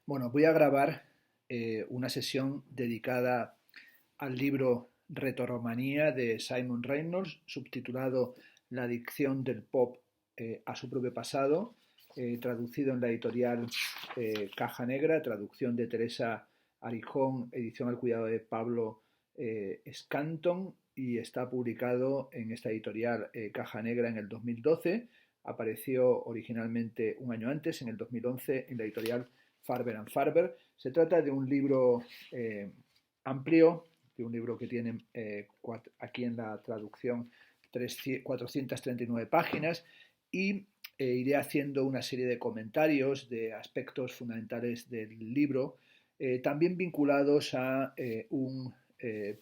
Bueno, voy a grabar una sesión dedicada al libro Retoromanía de Simon Reynolds, subtitulado La adicción del pop a su propio pasado, traducido en la editorial Caja Negra, traducción de Teresa Arijón, edición al cuidado de Pablo Scanton, y está publicado en esta editorial Caja Negra en el 2012. Apareció originalmente un año antes, en el 2011, en la editorial Farber and Farber. Se trata de un libro amplio, de un libro que tiene aquí en la traducción 439 páginas, y iré haciendo una serie de comentarios de aspectos fundamentales del libro, también vinculados a un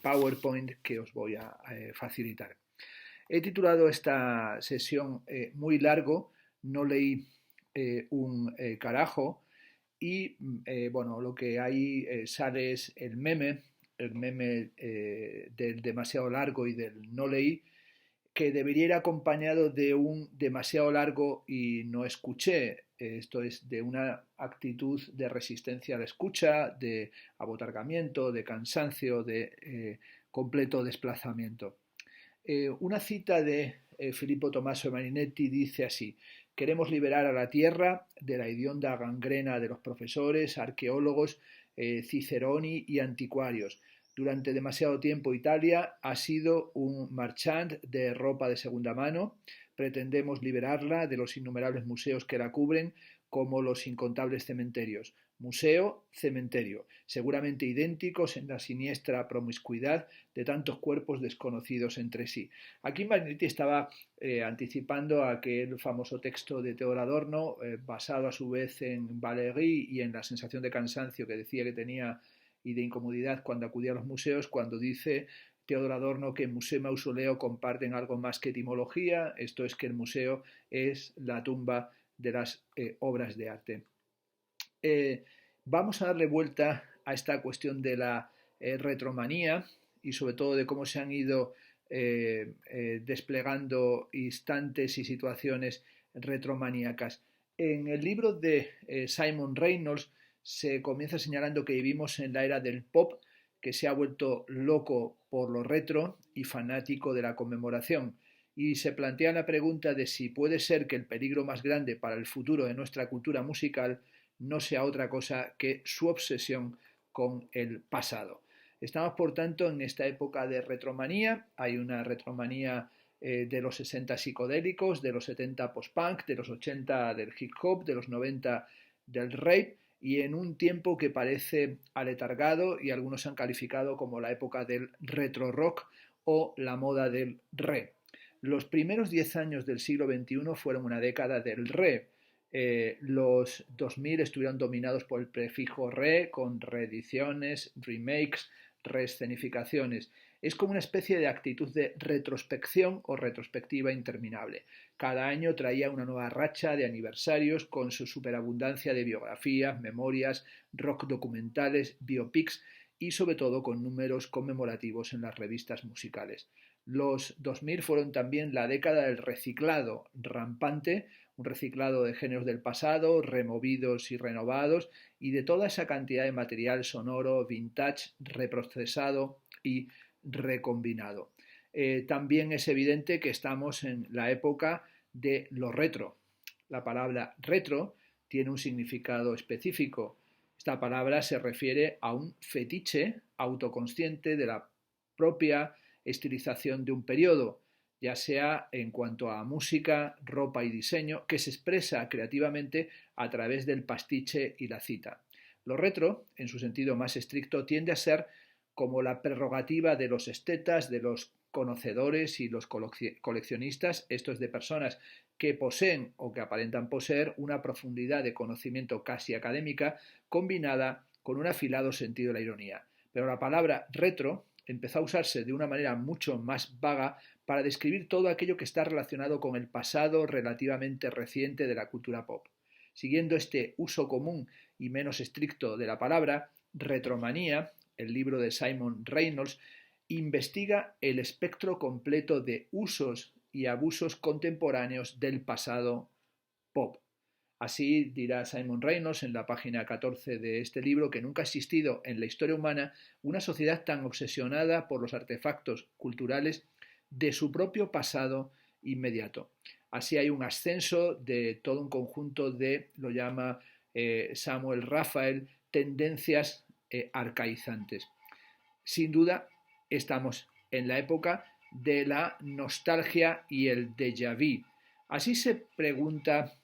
PowerPoint que os voy a facilitar. He titulado esta sesión Muy largo, no leí un carajo, y bueno, lo que ahí sale es el meme del demasiado largo y del no leí, que debería ir acompañado de un demasiado largo y no escuché. Esto es de una actitud de resistencia a la escucha, de abotargamiento, de cansancio, de completo desplazamiento. Una cita de Filippo Tommaso Marinetti dice así: queremos liberar a la tierra de la hedionda gangrena de los profesores, arqueólogos, ciceroni y anticuarios. Durante demasiado tiempo Italia ha sido un marchand de ropa de segunda mano. Pretendemos liberarla de los innumerables museos que la cubren, como los incontables cementerios. Museo, cementerio, seguramente idénticos en la siniestra promiscuidad de tantos cuerpos desconocidos entre sí. Aquí Magnetti estaba anticipando aquel famoso texto de Theodor Adorno, basado a su vez en Valéry y en la sensación de cansancio que decía que tenía y de incomodidad cuando acudía a los museos, cuando dice Theodor Adorno que museo y mausoleo comparten algo más que etimología, esto es que el museo es la tumba de las obras de arte. Vamos a darle vuelta a esta cuestión de la retromanía y sobre todo de cómo se han ido desplegando instantes y situaciones retromaníacas. En el libro de Simon Reynolds se comienza señalando que vivimos en la era del pop, que se ha vuelto loco por lo retro y fanático de la conmemoración. Y se plantea la pregunta de si puede ser que el peligro más grande para el futuro de nuestra cultura musical no sea otra cosa que su obsesión con el pasado. Estamos, por tanto, en esta época de retromanía. Hay una retromanía de los 60 psicodélicos, de los 70 post-punk, de los 80 del hip hop, de los 90 del rape, y en un tiempo que parece aletargado y algunos han calificado como la época del retro rock o la moda del re. Los primeros 10 años del siglo XXI fueron una década del re. Los 2000 estuvieron dominados por el prefijo re, con reediciones, remakes, reescenificaciones. Es como una especie de actitud de retrospección o retrospectiva interminable. Cada año traía una nueva racha de aniversarios con su superabundancia de biografías, memorias, rock documentales, biopics y sobre todo con números conmemorativos en las revistas musicales. Los 2000 fueron también la década del reciclado rampante, un reciclado de géneros del pasado, removidos y renovados, y de toda esa cantidad de material sonoro, vintage, reprocesado y recombinado. También es evidente que estamos en la época de lo retro. La palabra retro tiene un significado específico. Esta palabra se refiere a un fetiche autoconsciente de la propia estilización de un periodo, ya sea en cuanto a música, ropa y diseño, que se expresa creativamente a través del pastiche y la cita. Lo retro, en su sentido más estricto, tiende a ser como la prerrogativa de los estetas, de los conocedores y los coleccionistas, esto es de personas que poseen o que aparentan poseer una profundidad de conocimiento casi académica combinada con un afilado sentido de la ironía. Pero la palabra retro empezó a usarse de una manera mucho más vaga para describir todo aquello que está relacionado con el pasado relativamente reciente de la cultura pop. Siguiendo este uso común y menos estricto de la palabra, retromanía, el libro de Simon Reynolds, investiga el espectro completo de usos y abusos contemporáneos del pasado pop. Así dirá Simon Reynolds en la página 14 de este libro que nunca ha existido en la historia humana una sociedad tan obsesionada por los artefactos culturales de su propio pasado inmediato. Así hay un ascenso de todo un conjunto de, lo llama Samuel Raphael, tendencias arcaizantes. Sin duda, estamos en la época de la nostalgia y el déjà vu. Así se pregunta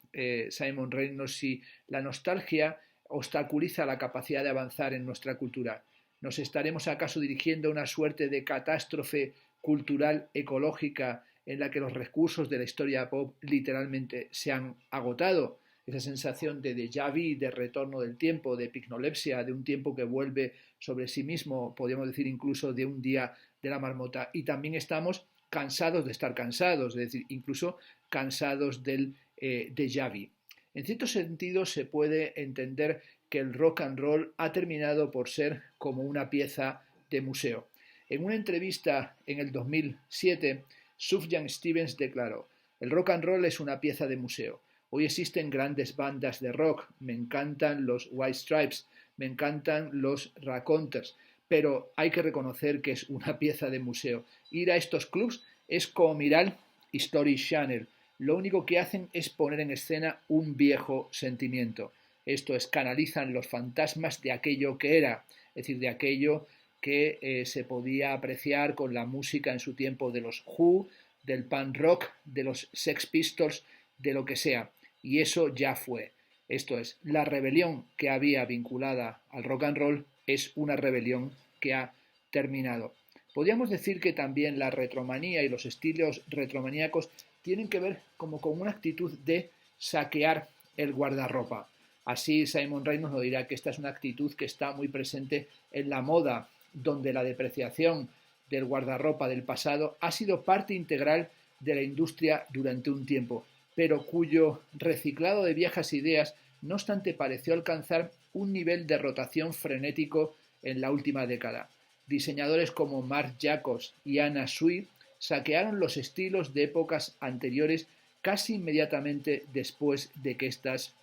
Simon Reynolds si la nostalgia obstaculiza la capacidad de avanzar en nuestra cultura. ¿Nos estaremos acaso dirigiendo a una suerte de catástrofe cultural ecológica en la que los recursos de la historia pop literalmente se han agotado? Esa sensación de déjà vu, de retorno del tiempo, de pignolepsia, de un tiempo que vuelve sobre sí mismo, podríamos decir incluso de un día de la marmota. Y también estamos cansados de estar cansados, es decir, incluso cansados del déjà vu. En cierto sentido se puede entender que el rock and roll ha terminado por ser como una pieza de museo. En una entrevista en el 2007, Sufjan Stevens declaró: el rock and roll es una pieza de museo. Hoy existen grandes bandas de rock, me encantan los White Stripes, me encantan los Raconteurs, pero hay que reconocer que es una pieza de museo. Ir a estos clubs es como mirar History Channel. Lo único que hacen es poner en escena un viejo sentimiento. Esto es, canalizan los fantasmas de aquello que era, es decir, de aquello que se podía apreciar con la música en su tiempo de los Who, del punk rock, de los Sex Pistols, de lo que sea. Y eso ya fue. Esto es, la rebelión que había vinculada al rock and roll es una rebelión que ha terminado. Podríamos decir que también la retromanía y los estilos retromaníacos tienen que ver como con una actitud de saquear el guardarropa. Así Simon Reynolds nos dirá que esta es una actitud que está muy presente en la moda, donde la depreciación del guardarropa del pasado ha sido parte integral de la industria durante un tiempo, pero cuyo reciclado de viejas ideas no obstante pareció alcanzar un nivel de rotación frenético en la última década. Diseñadores como Marc Jacobs y Anna Sui saquearon los estilos de épocas anteriores casi inmediatamente después de que éstas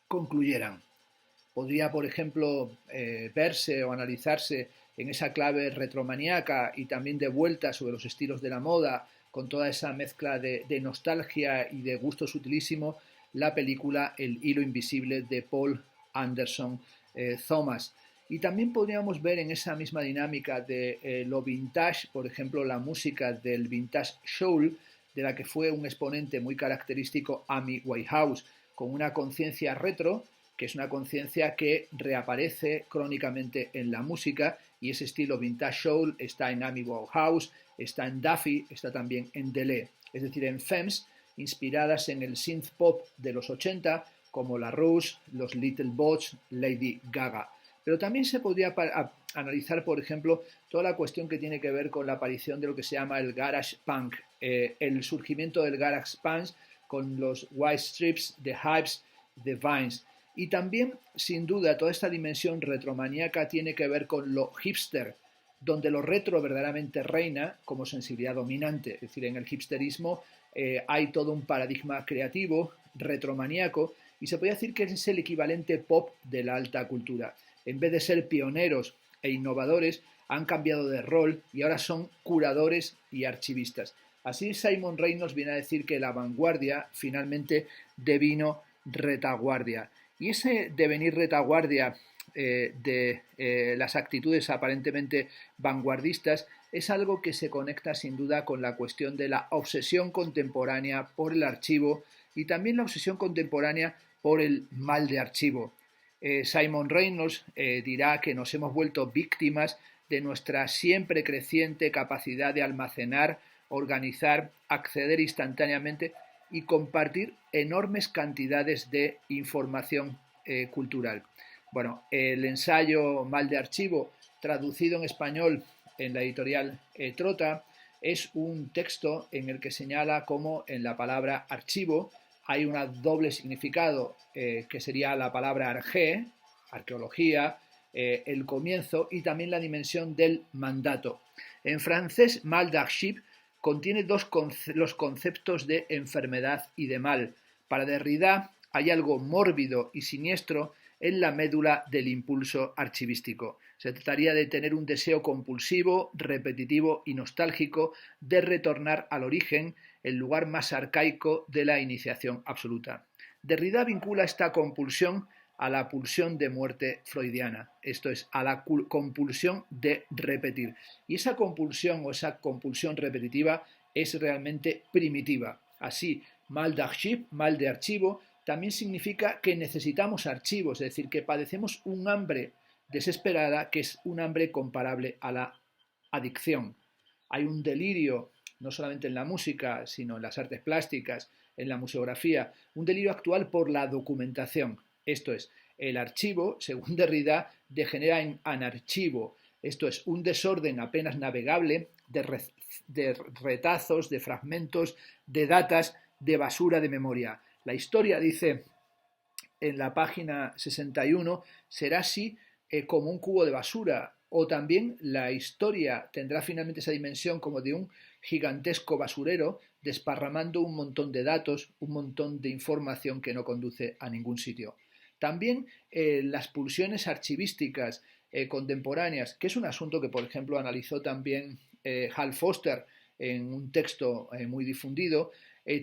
concluyeran. Podría, por ejemplo, verse o analizarse en esa clave retromaníaca y también de vuelta sobre los estilos de la moda, con toda esa mezcla de nostalgia y de gusto sutilísimo, la película El hilo invisible de Paul Anderson Thomas. Y también podríamos ver en esa misma dinámica de lo vintage, por ejemplo, la música del vintage soul, de la que fue un exponente muy característico Amy Winehouse, con una conciencia retro, que es una conciencia que reaparece crónicamente en la música, y ese estilo vintage soul está en Amy Winehouse, está en Duffy, está también en Deleuze, es decir, en femmes inspiradas en el synth pop de los 80, como la Rouge, los Little Bots, Lady Gaga. Pero también se podría analizar, por ejemplo, toda la cuestión que tiene que ver con la aparición de lo que se llama el garage punk, el surgimiento del garage punk con los White Stripes, The Hives, The Vines. Y también, sin duda, toda esta dimensión retromaníaca tiene que ver con lo hipster, donde lo retro verdaderamente reina como sensibilidad dominante. Es decir, en el hipsterismo hay todo un paradigma creativo, retromaníaco, y se podría decir que es el equivalente pop de la alta cultura. En vez de ser pioneros e innovadores, han cambiado de rol y ahora son curadores y archivistas. Así Simon Reynolds viene a decir que la vanguardia finalmente devino retaguardia. Y ese devenir retaguardia de las actitudes aparentemente vanguardistas es algo que se conecta sin duda con la cuestión de la obsesión contemporánea por el archivo y también la obsesión contemporánea por el mal de archivo. Simon Reynolds dirá que nos hemos vuelto víctimas de nuestra siempre creciente capacidad de almacenar, organizar, acceder instantáneamente y compartir enormes cantidades de información cultural. Bueno, el ensayo Mal de Archivo, traducido en español en la editorial Trota, es un texto en el que señala cómo en la palabra archivo hay un doble significado, que sería la palabra arché, arqueología, el comienzo, y también la dimensión del mandato. En francés, mal d'archive contiene los conceptos de enfermedad y de mal. Para Derrida, hay algo mórbido y siniestro en la médula del impulso archivístico. Se trataría de tener un deseo compulsivo, repetitivo y nostálgico de retornar al origen, el lugar más arcaico de la iniciación absoluta. Derrida vincula esta compulsión a la pulsión de muerte freudiana, esto es, a la compulsión de repetir. Y esa compulsión o esa compulsión repetitiva es realmente primitiva. Así, mal d'archive, mal de archivo, también significa que necesitamos archivos, es decir, que padecemos un hambre desesperada que es un hambre comparable a la adicción. Hay un delirio, no solamente en la música, sino en las artes plásticas, en la museografía, un delirio actual por la documentación. Esto es, el archivo, según Derrida, degenera en anarchivo. Esto es, un desorden apenas navegable de retazos, de fragmentos, de datas, de basura de memoria. La historia, dice en la página 61, será así como un cubo de basura, o también la historia tendrá finalmente esa dimensión como de un gigantesco basurero desparramando un montón de datos, un montón de información que no conduce a ningún sitio. También las pulsiones archivísticas contemporáneas, que es un asunto que, por ejemplo, analizó también Hal Foster en un texto muy difundido,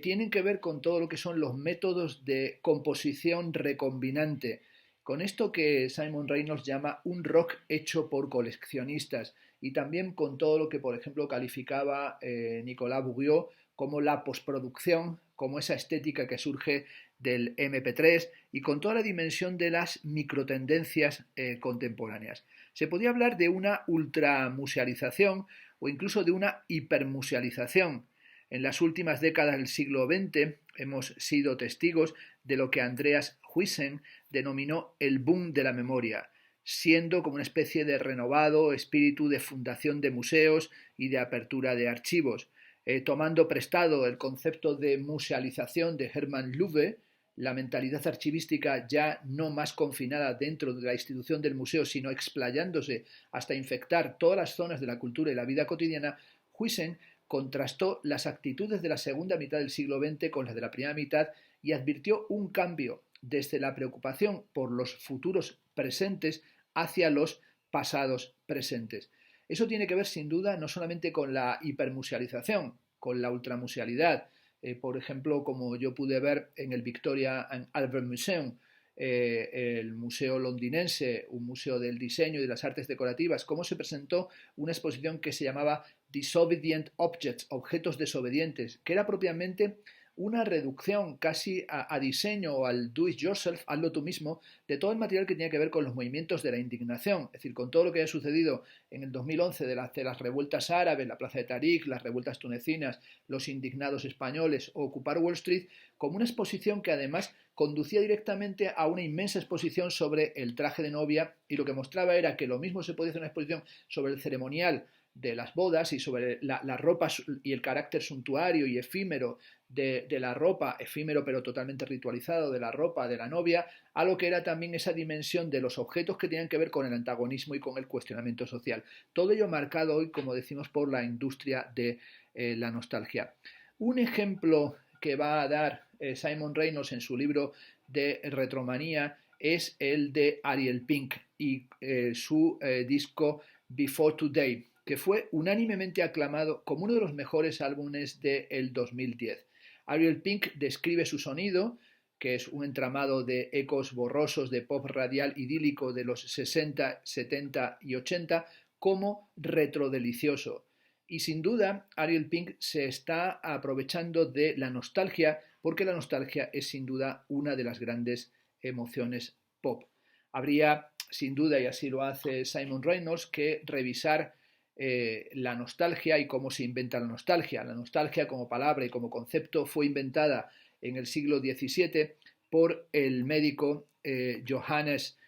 tienen que ver con todo lo que son los métodos de composición recombinante, con esto que Simon Reynolds llama un rock hecho por coleccionistas, y también con todo lo que, por ejemplo, calificaba Nicolas Bourriaud como la postproducción, como esa estética que surge del MP3 y con toda la dimensión de las microtendencias contemporáneas. Se podía hablar de una ultramusealización o incluso de una hipermusealización. En las últimas décadas del siglo XX hemos sido testigos de lo que Andreas Huyssen denominó el boom de la memoria, siendo como una especie de renovado espíritu de fundación de museos y de apertura de archivos. Tomando prestado el concepto de musealización de Hermann Löwe, la mentalidad archivística ya no más confinada dentro de la institución del museo, sino explayándose hasta infectar todas las zonas de la cultura y la vida cotidiana, Huyssen contrastó las actitudes de la segunda mitad del siglo XX con las de la primera mitad y advirtió un cambio desde la preocupación por los futuros presentes hacia los pasados presentes. Eso tiene que ver sin duda no solamente con la hipermusealización, con la ultramusealidad, por ejemplo, como yo pude ver en el Victoria and Albert Museum, el museo londinense, un museo del diseño y de las artes decorativas, cómo se presentó una exposición que se llamaba Disobedient Objects, objetos desobedientes, que era propiamente una reducción casi a diseño o al do it yourself, hazlo tú mismo, de todo el material que tenía que ver con los movimientos de la indignación, es decir, con todo lo que había sucedido en el 2011 de las revueltas árabes, la plaza de Tarik, las revueltas tunecinas, los indignados españoles o ocupar Wall Street, como una exposición que además conducía directamente a una inmensa exposición sobre el traje de novia, y lo que mostraba era que lo mismo se podía hacer una exposición sobre el ceremonial de las bodas y sobre la ropa y el carácter suntuario y efímero de la ropa, efímero pero totalmente ritualizado, de la ropa de la novia, a lo que era también esa dimensión de los objetos que tenían que ver con el antagonismo y con el cuestionamiento social. Todo ello marcado hoy, como decimos, por la industria de la nostalgia. Un ejemplo que va a dar Simon Reynolds en su libro de retromanía es el de Ariel Pink y su disco Before Today, que fue unánimemente aclamado como uno de los mejores álbumes del 2010. Ariel Pink describe su sonido, que es un entramado de ecos borrosos de pop radial idílico de los 60, 70 y 80, como retrodelicioso. Y sin duda, Ariel Pink se está aprovechando de la nostalgia, porque la nostalgia es sin duda una de las grandes emociones pop. Habría, sin duda, y así lo hace Simon Reynolds, que revisar la nostalgia y cómo se inventa la nostalgia. La nostalgia como palabra y como concepto fue inventada en el siglo XVII por el médico Johannes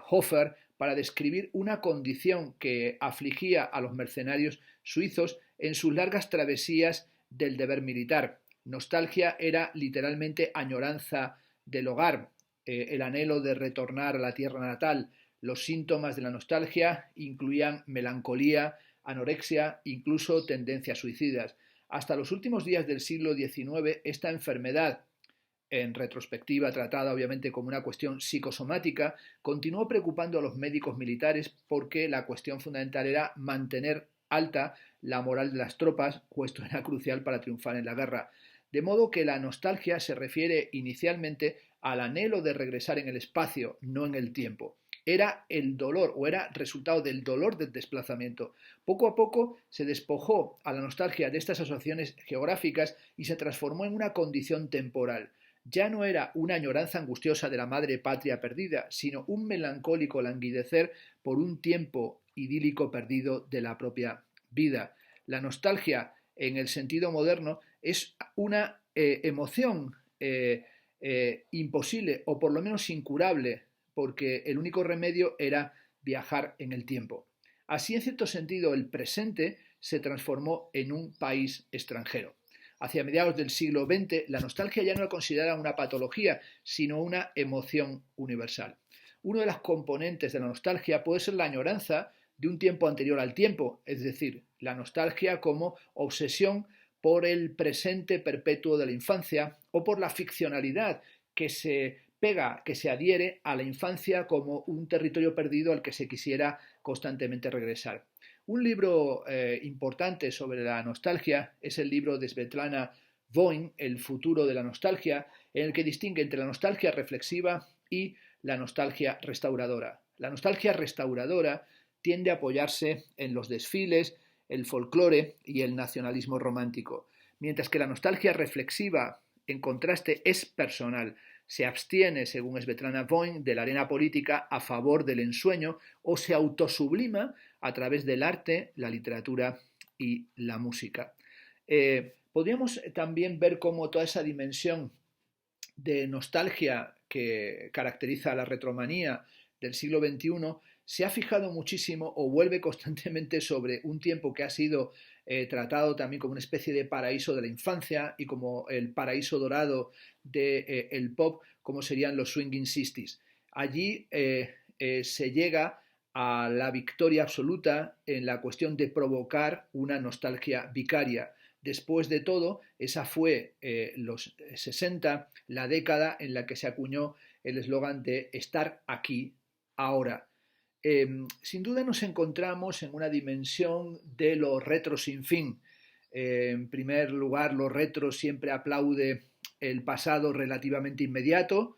Hofer para describir una condición que afligía a los mercenarios suizos en sus largas travesías del deber militar. Nostalgia era literalmente añoranza del hogar, el anhelo de retornar a la tierra natal. Los síntomas de la nostalgia incluían melancolía, anorexia, incluso tendencias suicidas. Hasta los últimos días del siglo XIX, esta enfermedad en retrospectiva tratada obviamente como una cuestión psicosomática, continuó preocupando a los médicos militares porque la cuestión fundamental era mantener alta la moral de las tropas, puesto era crucial para triunfar en la guerra. De modo que la nostalgia se refiere inicialmente al anhelo de regresar en el espacio, no en el tiempo. Era el dolor o era resultado del dolor del desplazamiento. Poco a poco se despojó a la nostalgia de estas asociaciones geográficas y se transformó en una condición temporal. Ya no era una añoranza angustiosa de la madre patria perdida, sino un melancólico languidecer por un tiempo idílico perdido de la propia vida. La nostalgia, en el sentido moderno, es una emoción imposible o por lo menos incurable, porque el único remedio era viajar en el tiempo. Así, en cierto sentido, el presente se transformó en un país extranjero. Hacia mediados del siglo XX, la nostalgia ya no la considera una patología, sino una emoción universal. Uno de los componentes de la nostalgia puede ser la añoranza de un tiempo anterior al tiempo, es decir, la nostalgia como obsesión por el presente perpetuo de la infancia o por la ficcionalidad que se pega, que se adhiere a la infancia como un territorio perdido al que se quisiera constantemente regresar. Un libro importante sobre la nostalgia es el libro de Svetlana Voin, El futuro de la nostalgia, en el que distingue entre la nostalgia reflexiva y la nostalgia restauradora. La nostalgia restauradora tiende a apoyarse en los desfiles, el folclore y el nacionalismo romántico, mientras que la nostalgia reflexiva, en contraste, es personal. Se abstiene, según Svetlana Voin, de la arena política a favor del ensueño o se autosublima a través del arte, la literatura y la música. Podríamos también ver cómo toda esa dimensión de nostalgia que caracteriza a la retromanía del siglo XXI se ha fijado muchísimo o vuelve constantemente sobre un tiempo que ha sido tratado también como una especie de paraíso de la infancia y como el paraíso dorado del pop, como serían los swinging sixties. Allí se llega a la victoria absoluta en la cuestión de provocar una nostalgia vicaria. Después de todo, esa fue los 60, la década en la que se acuñó el eslogan de estar aquí, ahora. Sin duda nos encontramos en una dimensión de lo retro sin fin. En primer lugar, lo retro siempre aplaude el pasado relativamente inmediato,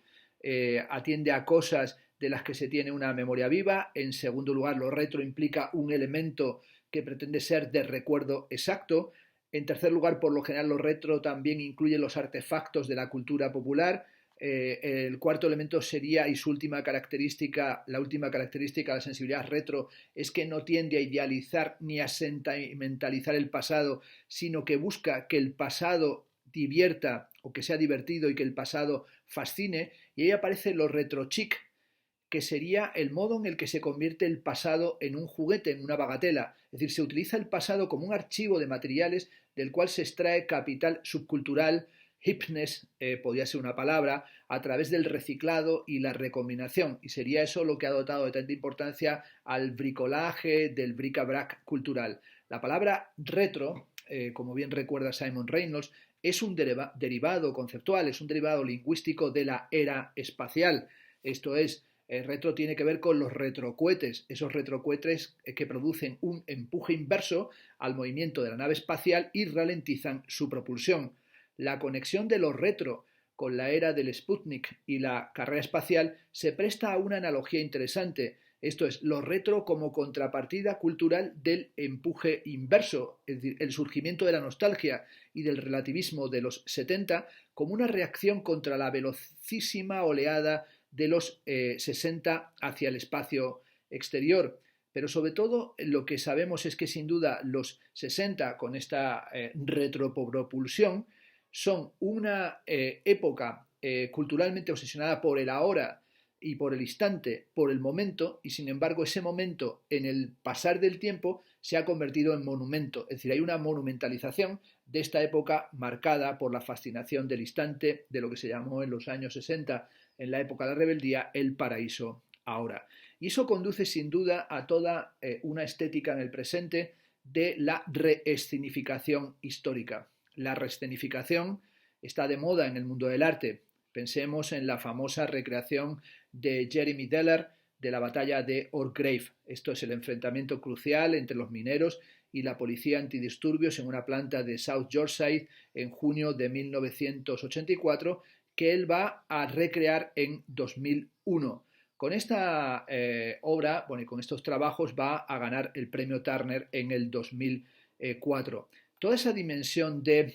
atiende a cosas de las que se tiene una memoria viva. En segundo lugar, lo retro implica un elemento que pretende ser de recuerdo exacto. En tercer lugar, por lo general, lo retro también incluye los artefactos de la cultura popular. El cuarto elemento sería, y su última característica, la última característica de la sensibilidad retro, es que no tiende a idealizar ni a sentimentalizar el pasado, sino que busca que el pasado divierta o que sea divertido y que el pasado fascine. Y ahí aparece lo retro chic, que sería el modo en el que se convierte el pasado en un juguete, en una bagatela. Es decir, se utiliza el pasado como un archivo de materiales del cual se extrae capital subcultural, hipness, podría ser una palabra, a través del reciclado y la recombinación. Y sería eso lo que ha dotado de tanta importancia al bricolaje del bric-a-brac cultural. La palabra retro, como bien recuerda Simon Reynolds, es un derivado conceptual, es un derivado lingüístico de la era espacial. Esto es, el retro tiene que ver con los retrocohetes, esos retrocohetes que producen un empuje inverso al movimiento de la nave espacial y ralentizan su propulsión. La conexión de lo retro con la era del Sputnik y la carrera espacial se presta a una analogía interesante. Esto es, lo retro como contrapartida cultural del empuje inverso, es decir, el surgimiento de la nostalgia y del relativismo de los 70 como una reacción contra la velocísima oleada de los 60 hacia el espacio exterior. Pero sobre todo lo que sabemos es que sin duda los 60 con esta retropropulsión son una época culturalmente obsesionada por el ahora y por el instante, por el momento, y sin embargo ese momento en el pasar del tiempo se ha convertido en monumento, es decir, hay una monumentalización de esta época marcada por la fascinación del instante, de lo que se llamó en los años 60, en la época de la rebeldía, el paraíso ahora. Y eso conduce sin duda a toda una estética en el presente de la reescenificación histórica. La reescenificación está de moda en el mundo del arte. Pensemos en la famosa recreación de Jeremy Deller de la batalla de Orgrave. Esto es el enfrentamiento crucial entre los mineros y la policía antidisturbios en una planta de South Yorkshire en junio de 1984, que él va a recrear en 2001. Con esta obra, bueno, y con estos trabajos va a ganar el premio Turner en el 2004. Toda esa dimensión de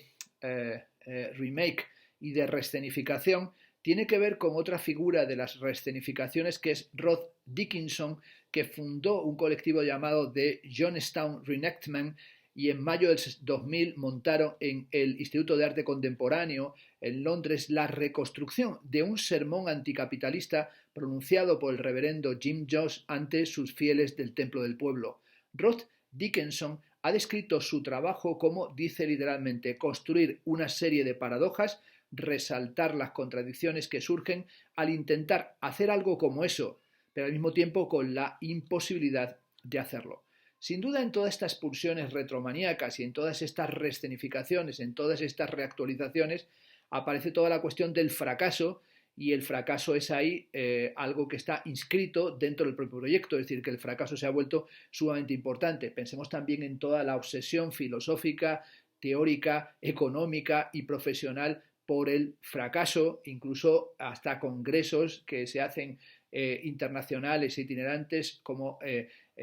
remake y de reescenificación tiene que ver con otra figura de las reescenificaciones, que es Rod Dickinson, que fundó un colectivo llamado The Johnstown Reenactment, y en mayo del 2000 montaron en el Instituto de Arte Contemporáneo en Londres la reconstrucción de un sermón anticapitalista pronunciado por el reverendo Jim Jones ante sus fieles del Templo del Pueblo. Rod Dickinson ha descrito su trabajo como, dice literalmente, construir una serie de paradojas, resaltar las contradicciones que surgen al intentar hacer algo como eso, pero al mismo tiempo con la imposibilidad de hacerlo. Sin duda, en todas estas pulsiones retromaníacas y en todas estas reescenificaciones, en todas estas reactualizaciones, aparece toda la cuestión del fracaso, y el fracaso es ahí algo que está inscrito dentro del propio proyecto, es decir, que el fracaso se ha vuelto sumamente importante. Pensemos también en toda la obsesión filosófica, teórica, económica y profesional por el fracaso, incluso hasta congresos que se hacen internacionales e itinerantes como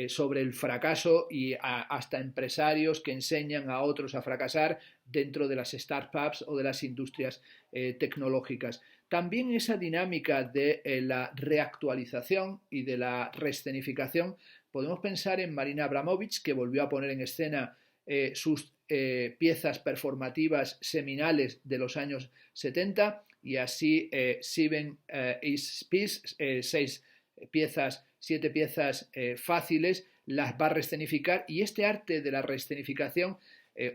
sobre el fracaso, y hasta empresarios que enseñan a otros a fracasar dentro de las startups o de las industrias tecnológicas. También esa dinámica de la reactualización y de la reescenificación, podemos pensar en Marina Abramović, que volvió a poner en escena sus piezas performativas seminales de los años 70, y así Seven is Peace, 7 piezas fáciles, las va a reescenificar, y este arte de la reescenificación,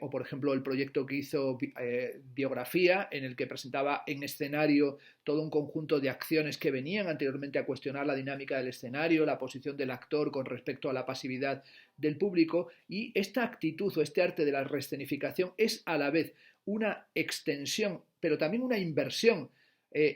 o por ejemplo el proyecto que hizo Biografía, en el que presentaba en escenario todo un conjunto de acciones que venían anteriormente a cuestionar la dinámica del escenario, la posición del actor con respecto a la pasividad del público, y esta actitud o este arte de la reescenificación es a la vez una extensión, pero también una inversión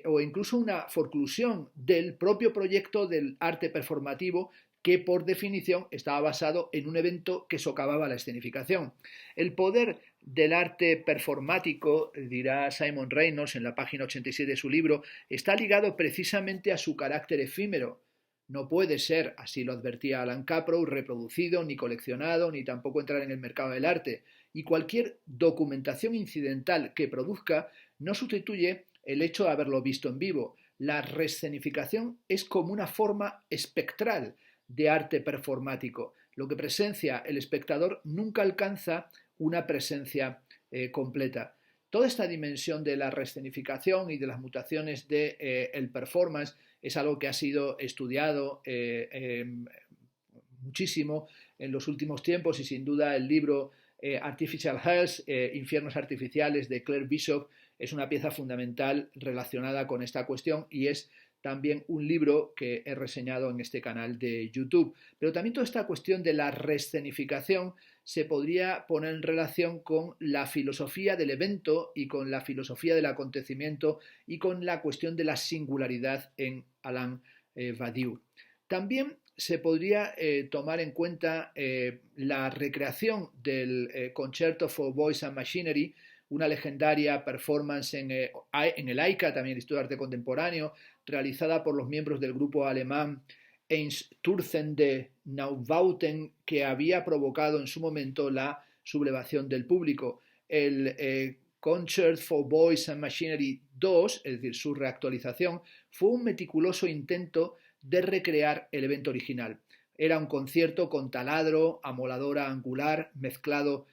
o incluso una forclusión del propio proyecto del arte performativo, que por definición estaba basado en un evento que socavaba la escenificación. El poder del arte performático, dirá Simon Reynolds en la página 87 de su libro, está ligado precisamente a su carácter efímero. No puede ser, así lo advertía Alan Caprow, reproducido, ni coleccionado, ni tampoco entrar en el mercado del arte. Y cualquier documentación incidental que produzca no sustituye el hecho de haberlo visto en vivo. La reescenificación es como una forma espectral de arte performático. Lo que presencia el espectador nunca alcanza una presencia completa. Toda esta dimensión de la reescenificación y de las mutaciones del performance es algo que ha sido estudiado muchísimo en los últimos tiempos, y sin duda el libro Artificial Hells, Infiernos Artificiales, de Claire Bishop, es una pieza fundamental relacionada con esta cuestión, y es también un libro que he reseñado en este canal de YouTube. Pero también toda esta cuestión de la reescenificación se podría poner en relación con la filosofía del evento y con la filosofía del acontecimiento y con la cuestión de la singularidad en Alain Badiou. También se podría tomar en cuenta la recreación del Concerto for Voice and Machinery, una legendaria performance en el AICA, también el Instituto de Arte Contemporáneo, realizada por los miembros del grupo alemán Einstürzen de Neubauten, que había provocado en su momento la sublevación del público. El Concert for Voice and Machinery 2, es decir, su reactualización, fue un meticuloso intento de recrear el evento original. Era un concierto con taladro, amoladora angular, mezclado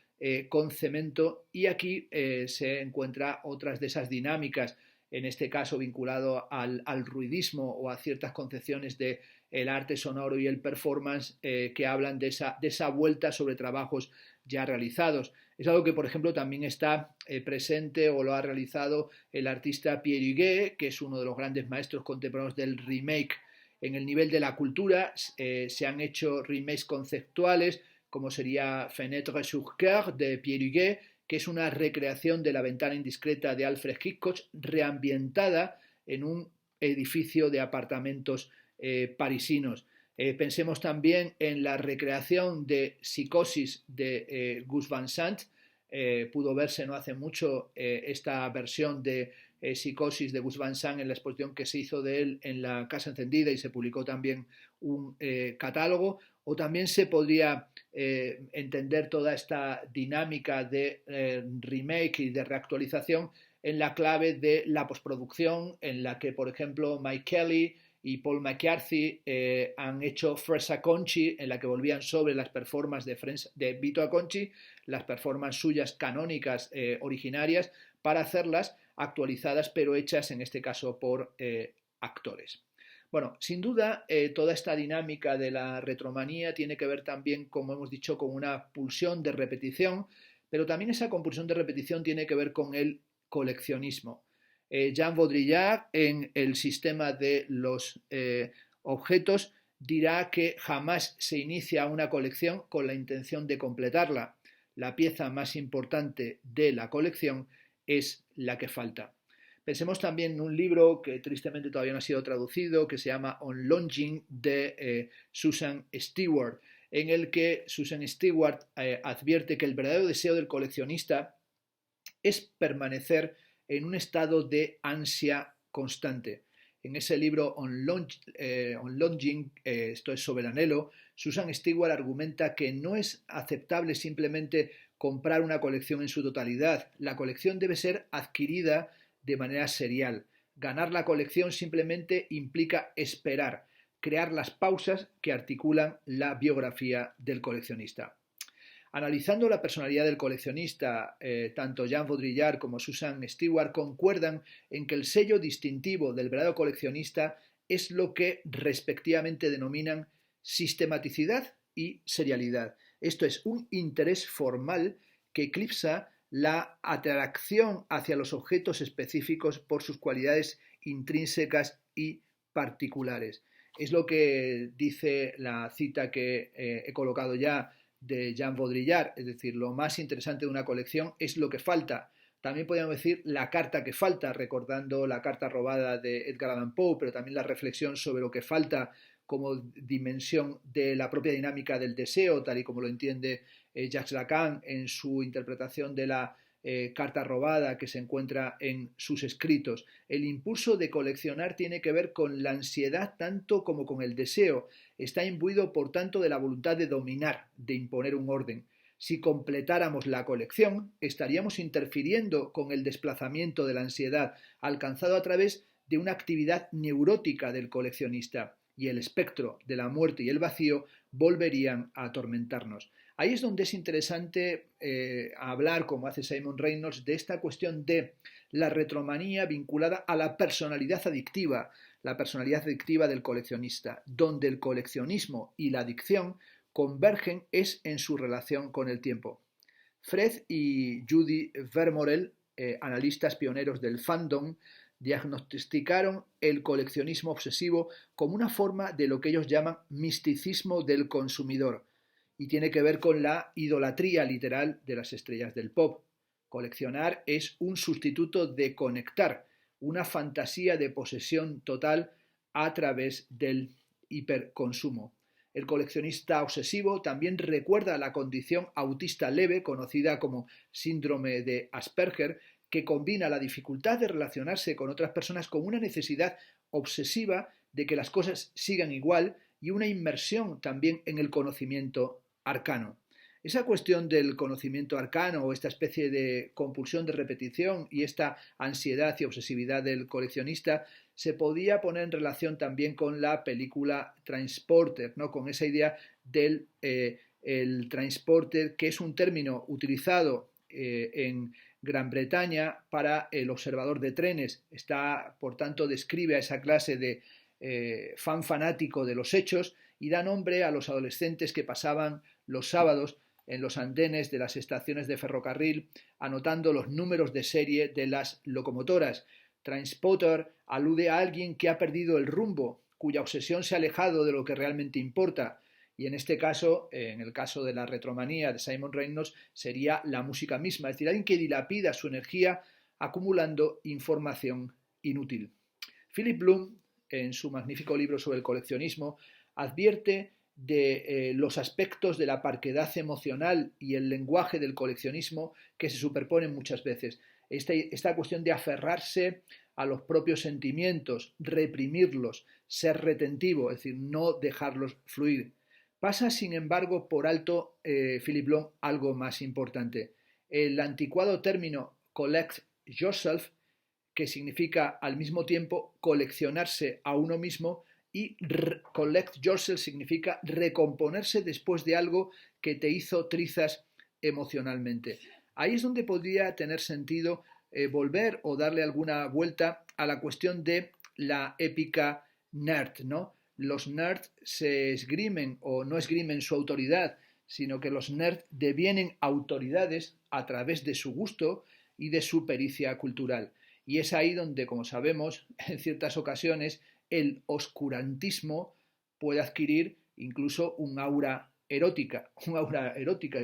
con cemento, y aquí se encuentran otras de esas dinámicas, en este caso vinculado al ruidismo o a ciertas concepciones del arte sonoro y el performance que hablan de esa vuelta sobre trabajos ya realizados. Es algo que, por ejemplo, también está presente o lo ha realizado el artista Pierre Huguet, que es uno de los grandes maestros contemporáneos del remake. En el nivel de la cultura se han hecho remakes conceptuales, como sería Fenêtre sur Coeur de Pierre Huguet, que es una recreación de La ventana indiscreta de Alfred Hitchcock, reambientada en un edificio de apartamentos parisinos. Pensemos también en la recreación de Psicosis de Gus Van Sant. Pudo verse no hace mucho esta versión de Psicosis de Gus Van Sant en la exposición que se hizo de él en la Casa Encendida, y se publicó también un catálogo. O también se podría entender toda esta dinámica de remake y de reactualización en la clave de la postproducción, en la que, por ejemplo, Mike Kelley y Paul McCarthy han hecho Fresh Conchi, en la que volvían sobre las performances de Vito Acconci, las performances suyas canónicas originarias, para hacerlas actualizadas, pero hechas en este caso por actores. Bueno, sin duda, toda esta dinámica de la retromanía tiene que ver también, como hemos dicho, con una pulsión de repetición, pero también esa compulsión de repetición tiene que ver con el coleccionismo. Jean Baudrillard, en el sistema de los objetos, dirá que jamás se inicia una colección con la intención de completarla. La pieza más importante de la colección es la que falta. Pensemos también en un libro que tristemente todavía no ha sido traducido, que se llama On Longing, de Susan Stewart, en el que Susan Stewart advierte que el verdadero deseo del coleccionista es permanecer en un estado de ansia constante. En ese libro On Longing, esto es sobre el anhelo, Susan Stewart argumenta que no es aceptable simplemente comprar una colección en su totalidad. La colección debe ser adquirida de manera serial. Ganar la colección simplemente implica esperar, crear las pausas que articulan la biografía del coleccionista. Analizando la personalidad del coleccionista, tanto Jean Baudrillard como Susan Stewart concuerdan en que el sello distintivo del verdadero coleccionista es lo que respectivamente denominan sistematicidad y serialidad. Esto es un interés formal que eclipsa la atracción hacia los objetos específicos por sus cualidades intrínsecas y particulares. Es lo que dice la cita que he colocado ya de Jean Baudrillard, es decir, lo más interesante de una colección es lo que falta. También podríamos decir la carta que falta, recordando la carta robada de Edgar Allan Poe, pero también la reflexión sobre lo que falta como dimensión de la propia dinámica del deseo, tal y como lo entiende Jacques Lacan en su interpretación de la carta robada que se encuentra en sus escritos. El impulso de coleccionar tiene que ver con la ansiedad tanto como con el deseo. Está imbuido, por tanto, de la voluntad de dominar, de imponer un orden. Si completáramos la colección, estaríamos interfiriendo con el desplazamiento de la ansiedad alcanzado a través de una actividad neurótica del coleccionista, y el espectro de la muerte y el vacío volverían a atormentarnos. Ahí es donde es interesante hablar, como hace Simon Reynolds, de esta cuestión de la retromanía vinculada a la personalidad adictiva del coleccionista, donde el coleccionismo y la adicción convergen es en su relación con el tiempo. Fred y Judy Vermorel, analistas pioneros del fandom, diagnosticaron el coleccionismo obsesivo como una forma de lo que ellos llaman misticismo del consumidor, y tiene que ver con la idolatría literal de las estrellas del pop. Coleccionar es un sustituto de conectar, una fantasía de posesión total a través del hiperconsumo. El coleccionista obsesivo también recuerda la condición autista leve, conocida como síndrome de Asperger, que combina la dificultad de relacionarse con otras personas con una necesidad obsesiva de que las cosas sigan igual y una inmersión también en el conocimiento arcano. Esa cuestión del conocimiento arcano, o esta especie de compulsión de repetición y esta ansiedad y obsesividad del coleccionista, se podía poner en relación también con la película Transporter, ¿no? Con esa idea del el transporter, que es un término utilizado en Gran Bretaña para el observador de trenes. Por tanto, describe a esa clase de fan fanático de los hechos y da nombre a los adolescentes que pasaban los sábados en los andenes de las estaciones de ferrocarril anotando los números de serie de las locomotoras. Transporter alude a alguien que ha perdido el rumbo, cuya obsesión se ha alejado de lo que realmente importa. Y en este caso, en el caso de la retromanía de Simon Reynolds, sería la música misma, es decir, alguien que dilapida su energía acumulando información inútil. Philip Bloom, en su magnífico libro sobre el coleccionismo, advierte de los aspectos de la parquedad emocional y el lenguaje del coleccionismo que se superponen muchas veces. Esta cuestión de aferrarse a los propios sentimientos, reprimirlos, ser retentivo, es decir, no dejarlos fluir. Pasa, sin embargo, por alto Philip Bloom algo más importante. El anticuado término collect yourself, que significa al mismo tiempo coleccionarse a uno mismo, y collect yourself significa recomponerse después de algo que te hizo trizas emocionalmente. Ahí es donde podría tener sentido volver o darle alguna vuelta a la cuestión de la épica nerd, ¿no? Los nerds se esgrimen o no esgrimen su autoridad, sino que los nerds devienen autoridades a través de su gusto y de su pericia cultural. Y es ahí donde, como sabemos, en ciertas ocasiones el oscurantismo puede adquirir incluso un aura erótica, iba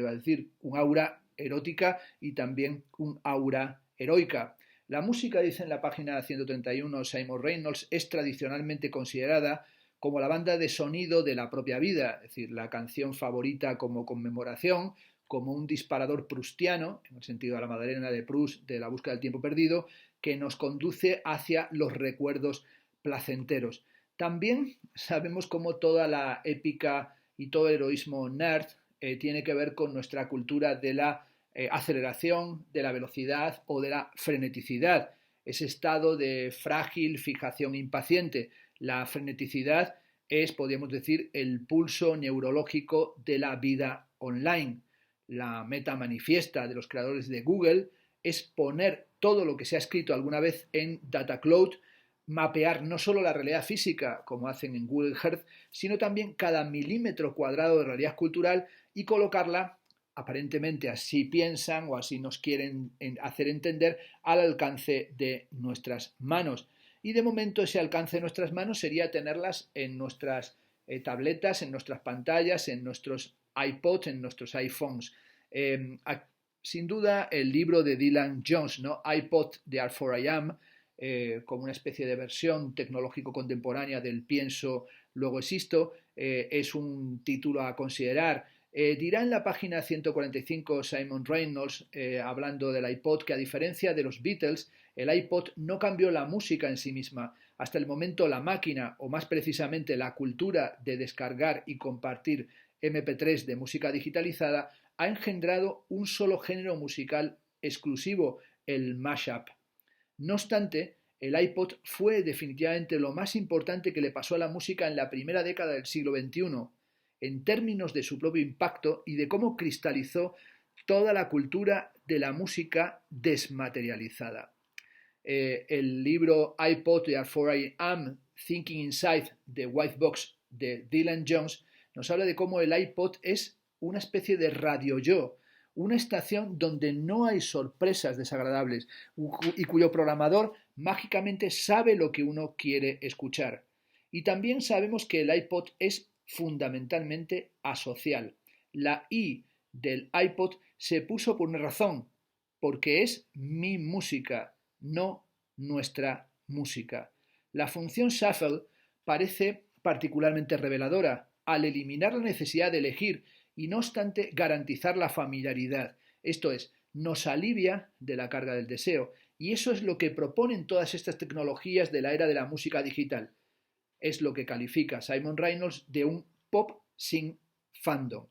a decir, un aura erótica y también un aura heroica. La música, dice en la página 131 Simon Reynolds, es tradicionalmente considerada como la banda de sonido de la propia vida, es decir, la canción favorita como conmemoración, como un disparador prustiano, en el sentido de la Madalena de Proust, de la búsqueda del tiempo perdido, que nos conduce hacia los recuerdos placenteros. También sabemos cómo toda la épica y todo el heroísmo nerd tiene que ver con nuestra cultura de la aceleración, de la velocidad o de la freneticidad, ese estado de frágil fijación impaciente. La freneticidad es, podríamos decir, el pulso neurológico de la vida online. La meta manifiesta de los creadores de Google es poner todo lo que se ha escrito alguna vez en Data Cloud, mapear no solo la realidad física, como hacen en Google Earth, sino también cada milímetro cuadrado de realidad cultural y colocarla, aparentemente así piensan o así nos quieren hacer entender, al alcance de nuestras manos. Y de momento ese alcance de nuestras manos sería tenerlas en nuestras tabletas, en nuestras pantallas, en nuestros iPods, en nuestros iPhones. Sin duda el libro de Dylan Jones, ¿no? iPod, Therefore I Am, como una especie de versión tecnológico contemporánea del pienso, luego existo, es un título a considerar. Dirá en la página 145 Simon Reynolds, hablando del iPod, que a diferencia de los Beatles, el iPod no cambió la música en sí misma. Hasta el momento la máquina, o más precisamente la cultura de descargar y compartir MP3 de música digitalizada, ha engendrado un solo género musical exclusivo, el mashup. No obstante, el iPod fue definitivamente lo más importante que le pasó a la música en la primera década del siglo XXI, en términos de su propio impacto y de cómo cristalizó toda la cultura de la música desmaterializada. El libro iPod, Therefore I Am, Thinking Inside the White Box de Dylan Jones nos habla de cómo el iPod es una especie de radio-yo, una estación donde no hay sorpresas desagradables y cuyo programador mágicamente sabe lo que uno quiere escuchar. Y también sabemos que el iPod es fundamentalmente asocial. La I del iPod se puso por una razón, porque es mi música, no nuestra música. La función shuffle parece particularmente reveladora al eliminar la necesidad de elegir y no obstante garantizar la familiaridad. Esto es, nos alivia de la carga del deseo. Y eso es lo que proponen todas estas tecnologías de la era de la música digital. Es lo que califica Simon Reynolds de un pop sin fandom.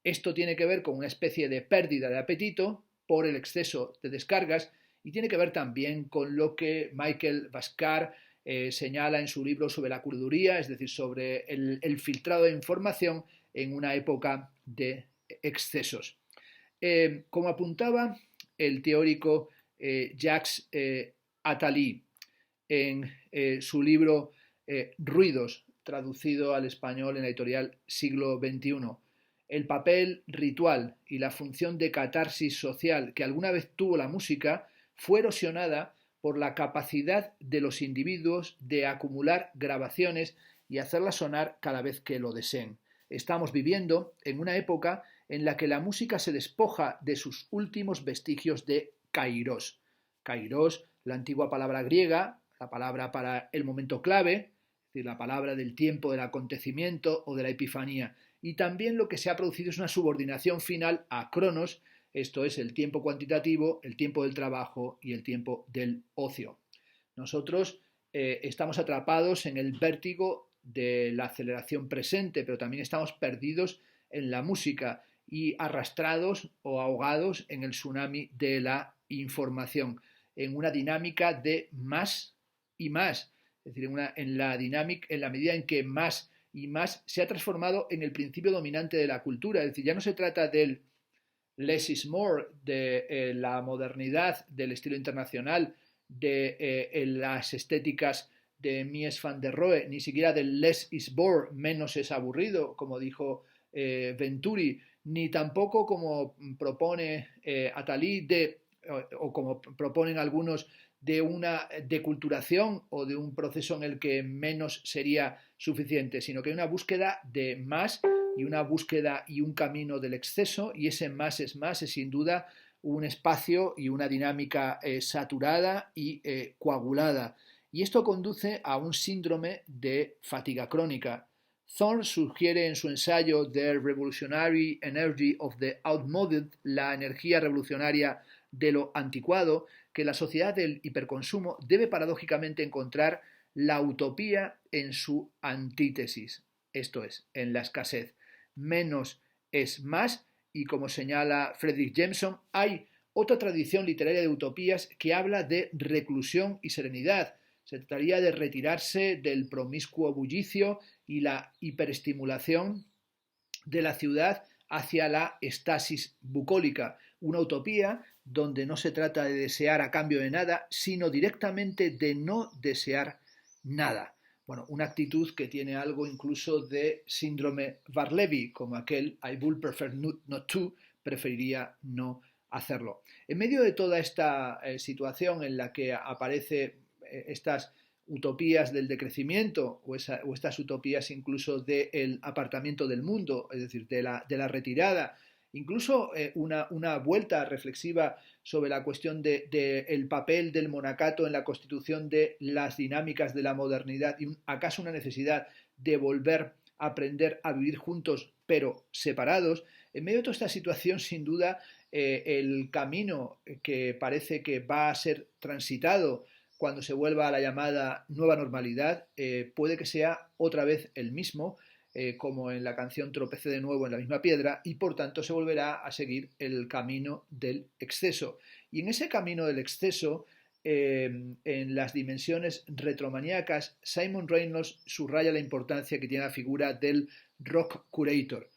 Esto tiene que ver con una especie de pérdida de apetito por el exceso de descargas y tiene que ver también con lo que Michael Bhaskar señala en su libro sobre la curaduría, es decir, sobre el filtrado de información en una época de excesos. Como apuntaba el teórico Jacques Attali en su libro Ruidos, traducido al español en la editorial Siglo XXI, el papel ritual y la función de catarsis social que alguna vez tuvo la música fue erosionada por la capacidad de los individuos de acumular grabaciones y hacerlas sonar cada vez que lo deseen. Estamos viviendo en una época en la que la música se despoja de sus últimos vestigios de kairos. Kairos, la antigua palabra griega, la palabra para el momento clave, es decir, la palabra del tiempo del acontecimiento o de la epifanía. Y también lo que se ha producido es una subordinación final a cronos, esto es el tiempo cuantitativo, el tiempo del trabajo y el tiempo del ocio. Nosotros estamos atrapados en el vértigo de la aceleración presente, pero también estamos perdidos en la música y arrastrados o ahogados en el tsunami de la información, en una dinámica de más y más. Es decir, en la medida en que más y más se ha transformado en el principio dominante de la cultura. Es decir, ya no se trata del less is more, de la modernidad, del estilo internacional, de las estéticas de Mies van der Rohe, ni siquiera del less is bore, menos es aburrido, como dijo Venturi, ni tampoco como propone Attali o como proponen algunos de una deculturación o de un proceso en el que menos sería suficiente, sino que hay una búsqueda de más y una búsqueda y un camino del exceso, y ese más es sin duda un espacio y una dinámica saturada y coagulada. Y esto conduce a un síndrome de fatiga crónica. Thorne sugiere en su ensayo The Revolutionary Energy of the Outmoded, la energía revolucionaria de lo anticuado, que la sociedad del hiperconsumo debe paradójicamente encontrar la utopía en su antítesis, esto es, en la escasez. Menos es más, y como señala Fredrick Jameson, hay otra tradición literaria de utopías que habla de reclusión y serenidad. Se trataría de retirarse del promiscuo bullicio y la hiperestimulación de la ciudad hacia la estasis bucólica, una utopía donde no se trata de desear a cambio de nada, sino directamente de no desear nada. Bueno, una actitud que tiene algo incluso de síndrome Barleby, como aquel I would prefer not to, preferiría no hacerlo. En medio de toda esta situación en la que aparecen estas utopías del decrecimiento o estas utopías incluso del apartamiento del mundo, es decir, de la retirada, incluso una vuelta reflexiva sobre la cuestión del papel del monacato en la constitución de las dinámicas de la modernidad y acaso una necesidad de volver a aprender a vivir juntos pero separados. En medio de toda esta situación, sin duda, el camino que parece que va a ser transitado cuando se vuelva a la llamada nueva normalidad, puede que sea otra vez el mismo, como en la canción Tropecé de nuevo en la misma piedra, y por tanto se volverá a seguir el camino del exceso. Y en ese camino del exceso, en las dimensiones retromaníacas, Simon Reynolds subraya la importancia que tiene la figura del rock curator.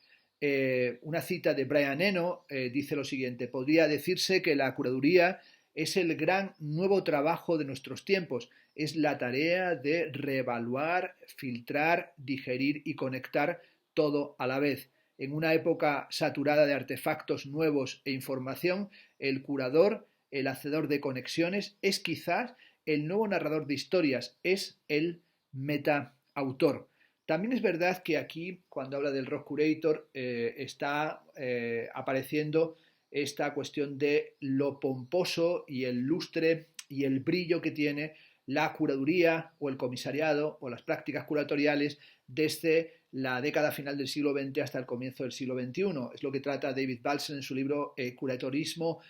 Una cita de Brian Eno dice lo siguiente: podría decirse que la curaduría es el gran nuevo trabajo de nuestros tiempos. Es la tarea de reevaluar, filtrar, digerir y conectar todo a la vez. En una época saturada de artefactos nuevos e información, el curador, el hacedor de conexiones, es quizás el nuevo narrador de historias, es el metaautor. También es verdad que aquí, cuando habla del rock curator, está apareciendo esta cuestión de lo pomposo y el lustre y el brillo que tiene la curaduría o el comisariado o las prácticas curatoriales desde la década final del siglo XX hasta el comienzo del siglo XXI. Es lo que trata David Balsen en su libro Curatorismo,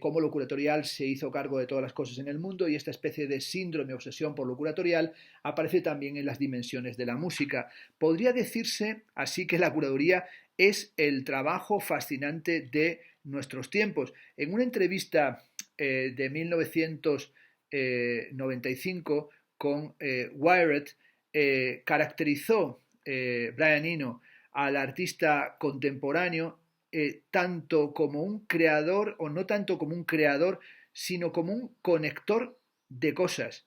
cómo lo curatorial se hizo cargo de todas las cosas en el mundo, y esta especie de síndrome o obsesión por lo curatorial aparece también en las dimensiones de la música. Podría decirse así que la curaduría es el trabajo fascinante de nuestros tiempos. En una entrevista de 1995 con Wired, caracterizó Brian Eno al artista contemporáneo tanto como un creador, o no tanto como un creador, sino como un conector de cosas.